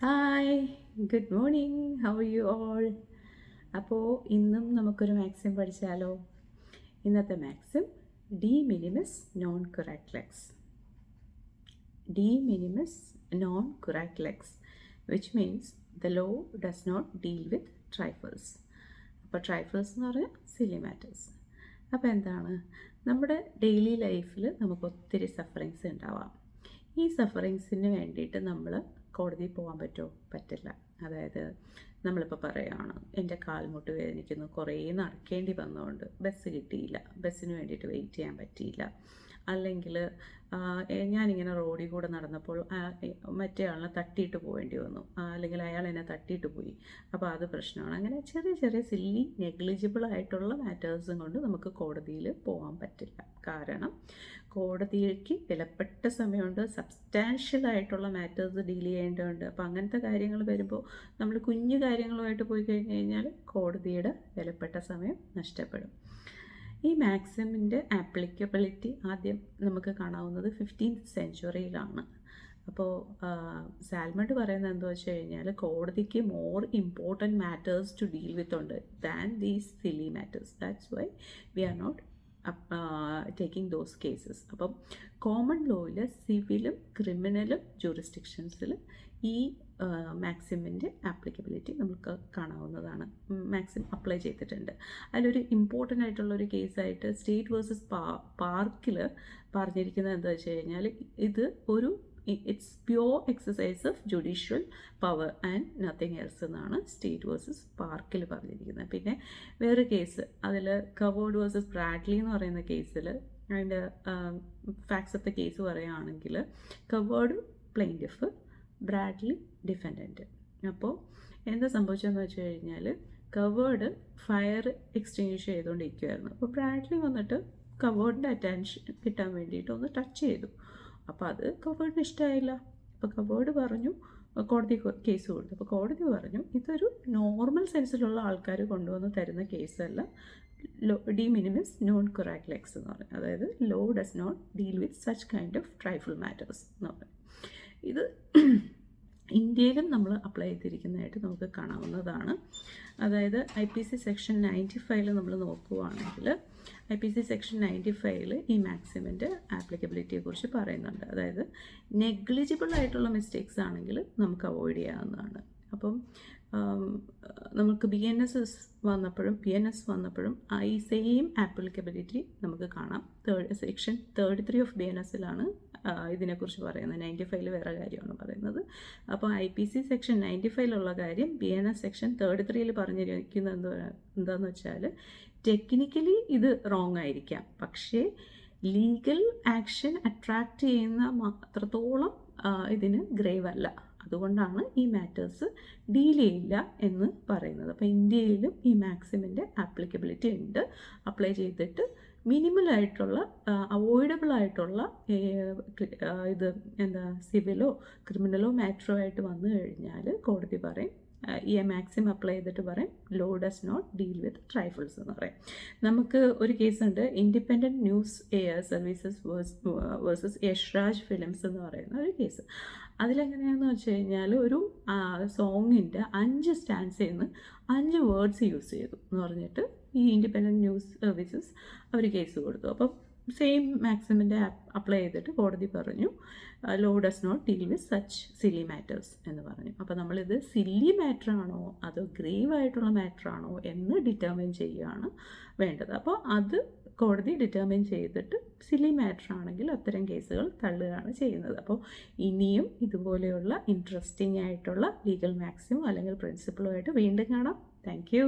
Hi, good morning. How are you all? അപ്പോൾ ഇന്നും നമുക്കൊരു മാക്സിം പഠിച്ചാലോ? ഇന്നത്തെ മാക്സിം ഡി മിനിമിസ് നോൺ കുറാക്ലെക്സ്. ഡി മിനിമിസ് നോൺ കുറാക്ലെക്സ് which means the law does not deal with trifles. അപ്പോൾ ട്രൈഫിൾസ് എന്ന് പറഞ്ഞാൽ സില്ലി മാറ്റേഴ്സ്. അപ്പോൾ എന്താണ്, നമ്മുടെ ഡെയിലി ലൈഫിൽ നമുക്ക് ഒത്തിരി സഫറിങ്സ് ഉണ്ടാവാം. ഈ സഫറിങ്സിന് വേണ്ടിയിട്ട് നമ്മൾ കോടതിയിൽ പോകാൻ പറ്റുമോ? പറ്റില്ല. അതായത് നമ്മളിപ്പോൾ പറയുകയാണ്, എൻ്റെ കാൽമുട്ട് വേദനിക്കുന്നു, കുറേ നടക്കേണ്ടി വന്നതുകൊണ്ട് ബസ് കിട്ടിയില്ല, ബസ്സിന് വേണ്ടിയിട്ട് വെയിറ്റ് ചെയ്യാൻ പറ്റിയില്ല. അല്ലെങ്കിൽ ഞാനിങ്ങനെ റോഡിൽ കൂടെ നടന്നപ്പോൾ മറ്റേ ആളിനെ തട്ടിയിട്ട് പോകേണ്ടി വന്നു, അല്ലെങ്കിൽ അയാൾ എന്നെ തട്ടിയിട്ട് പോയി, അപ്പോൾ അത് പ്രശ്നമാണ്. അങ്ങനെ ചെറിയ ചെറിയ സില്ലി നെഗ്ലിജിബിൾ ആയിട്ടുള്ള മാറ്റേഴ്സും കൊണ്ട് നമുക്ക് കോടതിയിൽ പോകാൻ പറ്റില്ല. കാരണം കോടതിക്ക് വിലപ്പെട്ട സമയമുണ്ട്, സബ്സ്റ്റാൻഷ്യൽ ആയിട്ടുള്ള മാറ്റേഴ്സ് ഡീൽ ചെയ്യേണ്ടതുണ്ട്. അപ്പോൾ അങ്ങനത്തെ കാര്യങ്ങൾ വരുമ്പോൾ നമ്മൾ കുഞ്ഞു കാര്യങ്ങളുമായിട്ട് പോയി കഴിഞ്ഞ് കഴിഞ്ഞാൽ കോടതിയുടെ വിലപ്പെട്ട സമയം നഷ്ടപ്പെടും. ഈ മാക്സിമിൻ്റെ ആപ്ലിക്കബിലിറ്റി ആദ്യം നമുക്ക് കാണാവുന്നത് 15th സെഞ്ച്വറിയിലാണ്. അപ്പോൾ സാൽമണ്ട് പറയുന്നത് എന്താ വെച്ച് കഴിഞ്ഞാൽ, കോടതിക്ക് more important matters to deal with ഉണ്ട് than these silly matters. That's why we are not taking those cases. അപ്പം കോമൺ ലോയിൽ സിവിലും ക്രിമിനലും ജൂറിസ്ഡിക്ഷൻസിൽ ഈ മാക്സിമിൻ്റെ ആപ്ലിക്കബിലിറ്റി നമുക്ക് കാണാവുന്നതാണ്. മാക്സിം അപ്ലൈ ചെയ്തിട്ടുണ്ട്. അതിലൊരു ഇമ്പോർട്ടൻ്റ് ആയിട്ടുള്ളൊരു കേസായിട്ട് സ്റ്റേറ്റ് വേഴ്സസ് പാർക്കിൽ പറഞ്ഞിരിക്കുന്നത് എന്താ വെച്ച് കഴിഞ്ഞാൽ, ഇത് ഒരു it's pure exercise of judicial power and nothing else എന്നാണ് സ്റ്റേറ്റ് വേഴ്സസ് പാർക്കിൽ പറഞ്ഞിരിക്കുന്നത്. പിന്നെ വേറെ കേസ്, അതിൽ കവേർഡ് വേഴ്സസ് ബ്രാഡ്ലി എന്ന് പറയുന്ന കേസിൽ അതിൻ്റെ ഫാക്ട്സ് ഓഫ് ദ കേസ് പറയുകയാണെങ്കിൽ, കവേർഡ് പ്ലെയിൻറ്റിഫ്, ബ്രാഡ്ലി ഡിഫെൻഡൻറ്റ്. അപ്പോൾ എന്താ സംഭവിച്ചതെന്ന് വെച്ച് കഴിഞ്ഞാൽ, കവേർഡ് ഫയർ എക്സ്റ്റിങ്വിഷ് ചെയ്തുകൊണ്ടിരിക്കുമായിരുന്നു. അപ്പോൾ ബ്രാഡ്ലി വന്നിട്ട് കവേർഡിൻ്റെ അറ്റൻഷൻ കിട്ടാൻ വേണ്ടിയിട്ട് ഒന്ന് ടച്ച് ചെയ്തു. അപ്പോൾ അത് കവേർഡിന് ഇഷ്ടമായില്ല. അപ്പോൾ കവേർഡ് പറഞ്ഞു, കോടതി കേസ് കൊടുത്തു. അപ്പോൾ കോടതി പറഞ്ഞു, ഇതൊരു നോർമൽ സെൻസിലുള്ള ആൾക്കാർ കൊണ്ടുവന്ന് തരുന്ന കേസല്ല, ഡി മിനിമിസ് നോൺ കുറാക്ലെക്സ് എന്ന് പറയും. അതായത് law does not deal with such kind of trifle matters എന്ന് പറയും. ഇത് ഇന്ത്യയിലും നമ്മൾ അപ്ലൈ ചെയ്തിരിക്കുന്നതായിട്ട് നമുക്ക് കാണാവുന്നതാണ്. അതായത് IPC സെക്ഷൻ 95 നമ്മൾ നോക്കുകയാണെങ്കിൽ, IPC സെക്ഷൻ 95 ഈ മാക്സിമിൻ്റെ ആപ്ലിക്കബിലിറ്റിയെ കുറിച്ച് പറയുന്നുണ്ട്. അതായത് നെഗ്ലിജിബിൾ ആയിട്ടുള്ള മിസ്റ്റേക്സ് ആണെങ്കിൽ നമുക്ക് അവോയ്ഡ് ചെയ്യാവുന്നതാണ്. അപ്പം നമുക്ക് BNS വന്നപ്പോഴും ഈ സെയിം ആപ്ലിക്കബിലിറ്റി നമുക്ക് കാണാം. സെക്ഷൻ 33 ഓഫ് BNSലാണ് ഇതിനെക്കുറിച്ച് പറയുന്നത്. 95 വേറെ കാര്യമാണ് പറയുന്നത്. അപ്പോൾ IPC സെക്ഷൻ 95 കാര്യം BNS സെക്ഷൻ 33 പറഞ്ഞിരിക്കുന്നത് എന്താണെന്ന് വെച്ചാൽ, ടെക്നിക്കലി ഇത് റോങ് ആയിരിക്കാം, പക്ഷേ ലീഗൽ ആക്ഷൻ അട്രാക്റ്റ് ചെയ്യുന്ന അത്രത്തോളം ഇതിന് ഗ്രേവ് അല്ല. അതുകൊണ്ടാണ് ഈ മാറ്റേഴ്സ് ഡീൽ ചെയ്യില്ല എന്ന് പറയുന്നത്. അപ്പോൾ ഇന്ത്യയിലും ഈ മാക്സിമിൻ്റെ ആപ്ലിക്കബിലിറ്റി ഉണ്ട്. അപ്ലൈ ചെയ്തിട്ട് മിനിമലായിട്ടുള്ള അവോയ്ഡബിൾ ആയിട്ടുള്ള ഇത് സിവിലോ ക്രിമിനലോ മാറ്ററോ ആയിട്ട് വന്നു കഴിഞ്ഞാൽ കോടതി പറയും, ഈ മാക്സിം അപ്ലൈ ചെയ്തിട്ട് പറയും, law does not deal with trifles എന്ന് പറയും. നമുക്ക് ഒരു കേസുണ്ട്, independent news services versus Yashraj films എന്ന് പറയുന്ന ഒരു കേസ്. അതിലെങ്ങനെയാണെന്ന് വെച്ച് കഴിഞ്ഞാൽ, ഒരു സോങ്ങിൻ്റെ 5 സ്റ്റാൻസിൽ നിന്ന് 5 വേർഡ്സ് യൂസ് ചെയ്തു എന്ന് പറഞ്ഞിട്ട് ഈ ഇൻഡിപെൻഡൻറ്റ് ന്യൂസ് സർവീസസ് അവർ കേസ് കൊടുത്തു. അപ്പം സെയിം മാക്സിമിൻ്റെ അപ്ലൈ ചെയ്തിട്ട് കോടതി പറഞ്ഞു, law does not deal with such silly matters എന്ന് പറഞ്ഞു. അപ്പോൾ നമ്മളിത് സില്ലി മാറ്റർ ആണോ അതോ ഗ്രേവ് ആയിട്ടുള്ള മാറ്റർ ആണോ എന്ന് ഡിറ്റർമിൻ ചെയ്യുകയാണ് വേണ്ടത്. അപ്പോൾ അത് കോടതി ഡിറ്റർമിൻ ചെയ്തിട്ട് സില്ലി മാറ്റർ ആണെങ്കിൽ അത്തരം കേസുകൾ തള്ളുകയാണ് ചെയ്യുന്നത്. അപ്പോൾ ഇനിയും ഇതുപോലെയുള്ള ഇൻട്രസ്റ്റിംഗ് ആയിട്ടുള്ള ലീഗൽ മാക്സിമം അല്ലെങ്കിൽ പ്രിൻസിപ്പിളുമായിട്ട് വീണ്ടും കാണാം. Thank you.